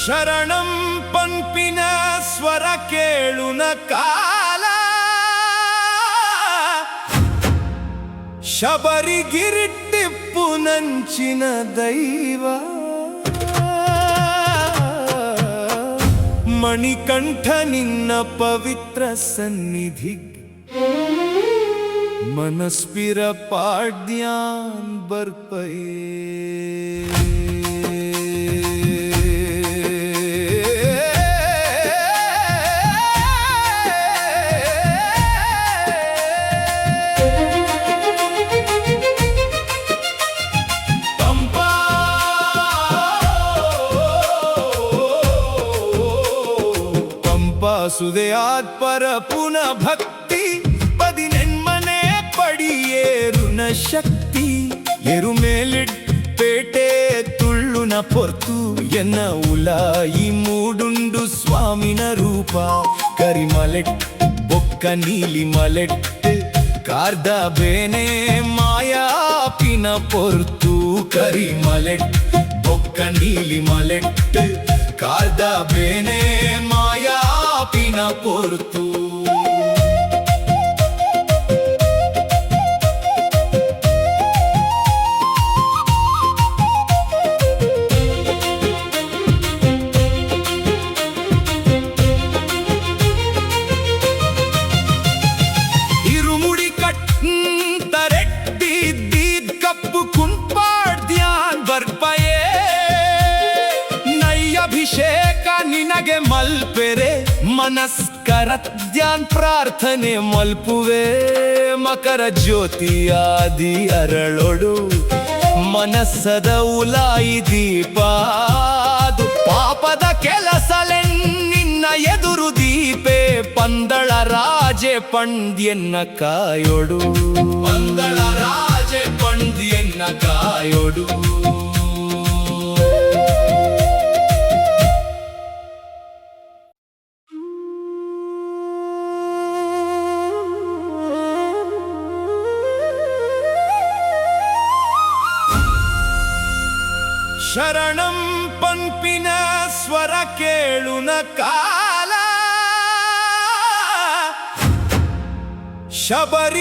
ಶರಣಂ ಪಂಪಿನ ಸ್ವರ ಕೇಳುನ ಕಾಲ ಶಬರಿಗಿರಿಟ್ಟಿಪ್ಪು ನಂಚಿನ ದೈವ ಮಣಿಕಂಠ ನಿನ್ನ ಪವಿತ್ರ ಸನ್ನಿಧಿ ಮನಸ್ಪಿರ ಪಾಡ್ಯಾನ್ ಬರ್ಪಯೇ ಸುದೆಯಾದ್ ಪರ ಪುನ ಭಕ್ತಿ ಪದಿನೆನ್ಮನೆ ಪಡಿಯೇರುನ ಶಕ್ತಿ ಎರು ಮೇಲಿಡ್ ಪೇಟೆ ತುಳ್ಳುನ ಪೊರ್ತು ಎನ್ನ ಉಲಾಯಿ ಮೂಡುಂಡು ಸ್ವಾಮಿನ ರೂಪ ಕರಿಮಲೆಟ್ ಬೊಕ್ಕ ನೀಲಿ ಮಲೆಟ್ ಕಾರ್ದ ಬೇನೆ ಮಾಯಾಪಿನ ಪೊರ್ತು ಕರಿಮಲೆಟ್ ಬೊಕ್ಕ ನೀಲಿ ಮಲೆಟ್ ಕಾರ್ದ ಬೇನೆ ಮಾಯಾಪಿನ ಪೊರ್ತು ಇರುಮುಡಿ ಕಟ್ಟರೆಟ್ಟಿದ್ದೀದ್ ಕಪ್ಪು ಕುಂಪಾಡ್ದ್ಯಾನ್ ಬರ್ಪಯೇ ಅಭಿಷೇಕ ನಿನಗೆ ಮಲ್ಪೆರೆ ಮನಸ್ಕರದ್ಯಾನ್ ಪ್ರಾರ್ಥನೆ ಮಲ್ಪುವೆ ಮಕರ ಜ್ಯೋತಿಯಾದಿ ಅರಳೊಡು ಮನಸ್ಸದ ಉಲಾಯಿ ದೀಪ ಪಾಪದ ಕೆಲಸಲೆ ನಿನ್ನ ಎದುರು ದೀಪೆ ಪಂದಳ ರಾಜೆ ಪಂದ್ಯನ್ನ ಕಾಯೋಡು ಪಂದಳ ರಾಜೆ ಪಂದ್ಯನ್ನ ಕಾಯೋಡು ಶರಣಂ ಪಂಪಿನ ಸ್ವರ ಕೇಳುನ ಕಾಲ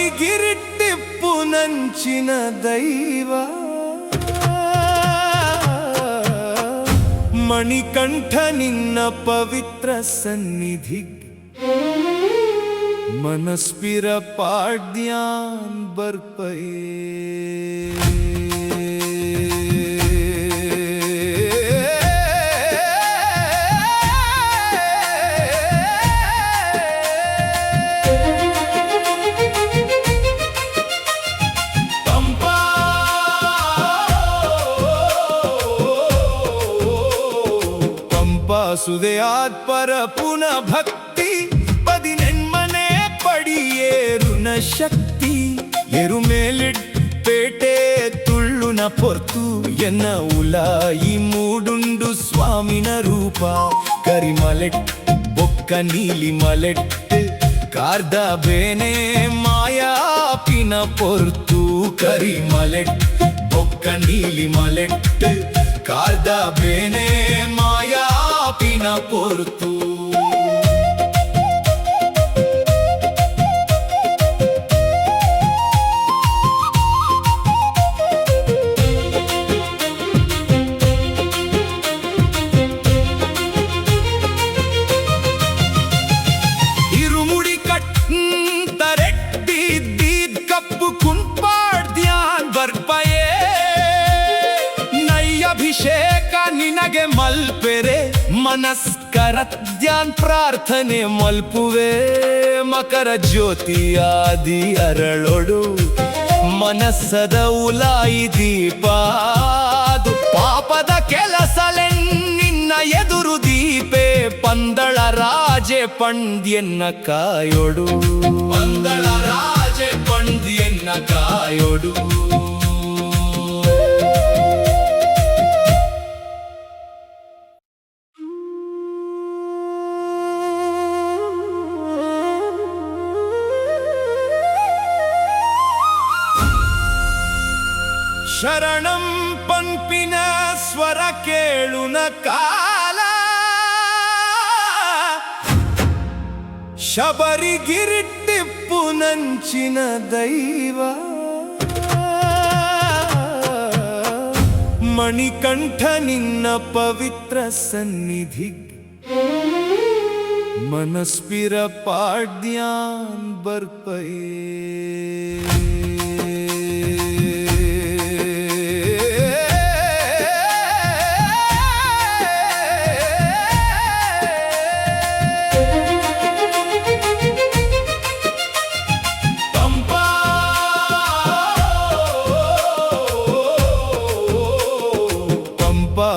ಶಬರಿಗಿರಿಟ್ಟಿಪ್ಪು ನಂಚಿನ ದೈವ ಮಣಿಕಂಠ ನಿನ್ನ ಪವಿತ್ರ ಸನ್ನಿಧಿ ಮನಸ್ಪಿರ ಪಾಡ್ಯಾನ್ ಬರ್ಪಯೇ ಸುದೆಯಾದ್ ಪರ ಪುನ ಭಕ್ತಿ ಪದಿನೆನ್ಮನೆ ಪಡಿಯೇರುನ ಶಕ್ತಿ ಎರು ಮೇಲಿಡ್ ಪೇಟೆ ತುಳ್ಳುನ ಪೊರ್ತು ಎನ್ನ ಉಲಾಯಿ ಮೂಡುಂಡು ಸ್ವಾಮಿನ ರೂಪ ಕರಿಮಲೆಟ್ ಬೊಕ್ಕ ನೀಲಿ ಮಲೆಟ್ ಕಾರ್ದ ಬೇನೆ ಮಾಯಾಪಿನ ಪೊರ್ತು ಕರಿಮಲೆಟ್ ಬೊಕ್ಕ ನೀಲಿ ಮಲೆಟ್ ಕಾರ್ದ ಬೇನೆ ಮಾಯಾಪಿನ ಪೊರ್ತು ಇರುಮುಡಿ ಕಟ್ಟರೆಟ್ಟಿದ್ದೀದ್ ಕಪ್ಪು ಕುಂಪಾಡ್ದ್ಯಾನ್ ಬರ್ಪಯೇ ಅಭಿಷೇಕ ನಿನಗೆ ಮಲ್ಪೆರೆ ಮನಸ್ಕರದ್ಯಾನ್ ಪ್ರಾರ್ಥನೆ ಮಲ್ಪುವೆ ಮಕರ ಜ್ಯೋತಿಯಾದಿ ಅರಳೊಡು ಮನಸ್ಸದ ಉಲಾಯಿ ದೀಪ ಪಾಪದ ಕೆಲಸಲೆ ನಿನ್ನ ಎದುರು ದೀಪೆ ಪಂದಳ ರಾಜೆ ಪಂದ್ಯನ್ನ ಕಾಯೋಡು ಪಂದಳ ರಾಜೆ ಪಂದ್ಯನ್ನ ಕಾಯೋಡು ಶರಣಂ ಪಂಪಿನ ಸ್ವರ ಕೇಳುನ ಕಾಲ ಶಬರಿಗಿರಿ ಟಿಪ್ಪು ನಂಚಿನ ದೈವ ಮಣಿಕಂಠ ನಿನ್ನ ಪವಿತ್ರ ಸನ್ನಿಧಿ ಮನಸ್ಪಿರ ಪಾಡ್ಯಾನ್ ಬರ್ಪಯೇ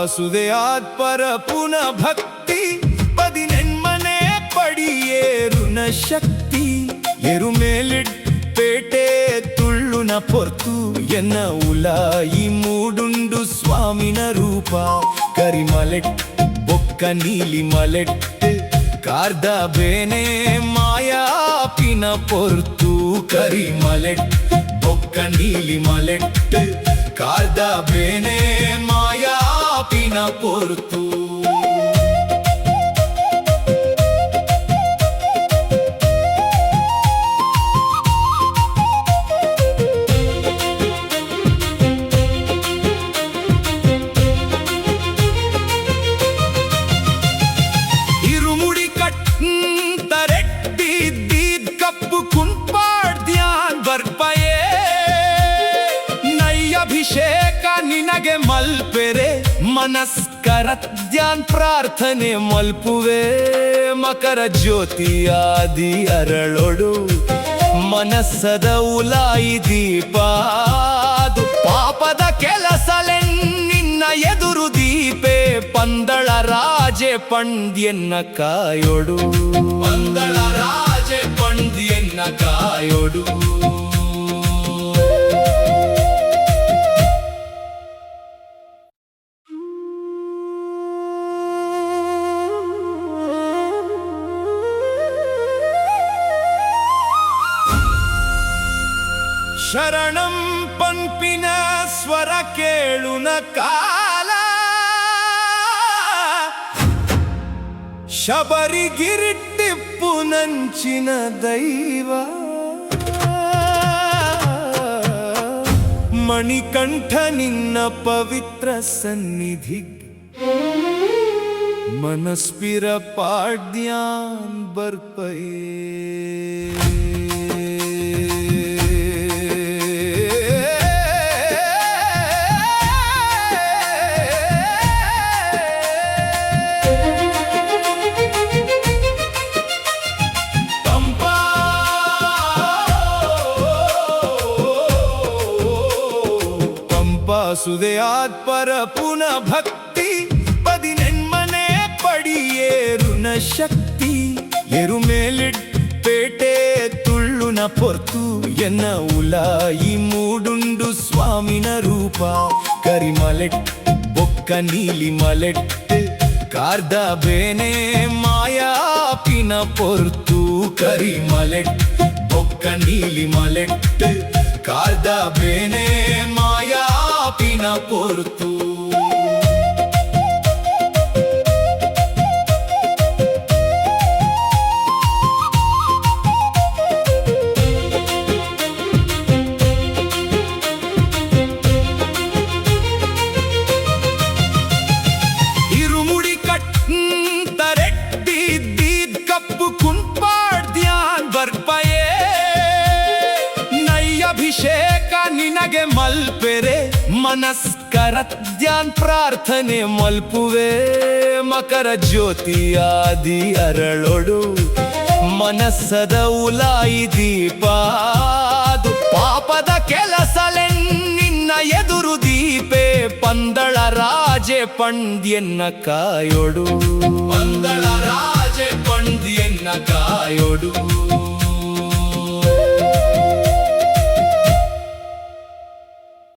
ಸುದೆಯಾದ ಪರ ಪುನ ಭಕ್ತಿ ಪದಿನೆನ್ಮನೆ ಪಡಿಯೇರುನ ಶಕ್ತಿ ಎರು ಮೇಲಿಟ್ಟೇಟೆ ತುಳ್ಳುನ ಪೊರ್ತು ಎನ್ನ ಉಲಾಯಿ ಮೂಡುಂಡು ಸ್ವಾಮಿನ ರೂಪ ಕರಿಮಲೆಟ್ ಬೊಕ್ಕ ನೀಲಿ ಮಲೆಟ್ ಕಾರ್ದ ಬೇನೆ ಮಾಯಾಪಿನ ಪೊರ್ತು ಕರಿಮಲೆಟ್ ಬೊಕ್ಕ ನೀಲಿ ಮಲೆಟ್ ಕಾರ್ದ ಬೇನೆ ಮಾಯಾಪಿನ ಪೊರ್ತು ಇರುಮುಡಿ ಕಟ್ಟರೆಟ್ಟಿದ್ದೀದ್ ಕಪ್ಪು ಕುಂಪಾಡ್ದ್ಯಾನ್ ಬರ್ಪಯೇ ಅಭಿಷೇಕ ನಿನಗೆ ಮಲ್ಪೆರೆ ಮನಸ್ಕರತ್ಯಾನ್ ಪ್ರಾರ್ಥನೆ ಮಲ್ಪುವೆ ಮಕರ ಜ್ಯೋತಿಯಾದಿ ಅರಳೊಡು ಮನಸ್ಸದ ಉಲಾಯಿ ದೀಪಾದು ಪಾಪದ ಕೆಲಸಲೆ ನಿನ್ನ ಎದುರು ದೀಪೆ ಪಂದಳ ರಾಜೆ ಪಂದ್ಯನ್ನ ಕಾಯೋಡು ಪಂದಳ ರಾಜೆ ಪಂದ್ಯನ್ನ ಕಾಯೋಡು ಶರಣಂ ಪಂಪಿನ ಸ್ವರ ಕೇಳುನ ಕಾಲ ಶಬರಿಗಿರಿ ಟಿಪ್ಪು ನಂಚಿನ ದೈವ ಮಣಿಕಂಠ ನಿನ್ನ ಪವಿತ್ರ ಸನ್ನಿಧಿ ಮನಸ್ಪಿರ ಪಾಡ್ಯಾನ್ ಬರ್ಪಯೇ ಸುದೆಯಾದ ಪರ ಪುನ ಭಕ್ತಿ ಪದಿನೆನ್ಮನೆ ಪಡಿಯೇರುನ ಶಕ್ತಿ ಎರು ಮೇಲಿಟ್ಟೇಟೆ ತುಳ್ಳುನ ಪೊರ್ತು ಎನ್ನ ಉಲಾಯಿ ಮೂಡುಂಡು ಸ್ವಾಮಿನ ರೂಪ ಕರಿಮಲೆಟ್ ಬೊಕ್ಕ ನೀಲಿ ಮಲೆಟ್ ಕಾರ್ದ ಬೇನೆ ಮಾಯಾಪಿನ ಪೊರ್ತು ಕರಿಮಲೆಟ್ ಬೊಕ್ಕ ನೀಲಿ ಮಲೆಟ್ ಕಾರ್ದ ಬೇನೆ ಮಾಯಾಪಿನ ಪೊರ್ತು ಇರುಮುಡಿ ಕಟ್ಟರೆಟ್ಟಿದ್ದೀದ್ ಕಪ್ಪು ಕುಂಪಾಡ್ದ್ಯಾನ್ ಬರ್ಪಯೇ ಅಭಿಷೇಕ ನಿನಗೆ ಮಲ್ಪೆರೆ ಮನಸ್ಕರತ್ಯಾನ್ ಪ್ರಾರ್ಥನೆ ಮಲ್ಪುವೆ ಮಕರ ಜ್ಯೋತಿಯಾದಿ ಅರಳೊಡು ಮನಸ್ಸದ ಉಲಾಯಿ ದೀಪಾದು ಪಾಪದ ಕೆಲಸಲೆ ನಿನ್ನ ಎದುರು ದೀಪೆ ಪಂದಳ ರಾಜೆ ಪಂದ್ಯನ್ನ ಕಾಯೋಡು ಪಂದಳ ರಾಜೆ ಪಂದ್ಯನ್ನ ಕಾಯೋಡು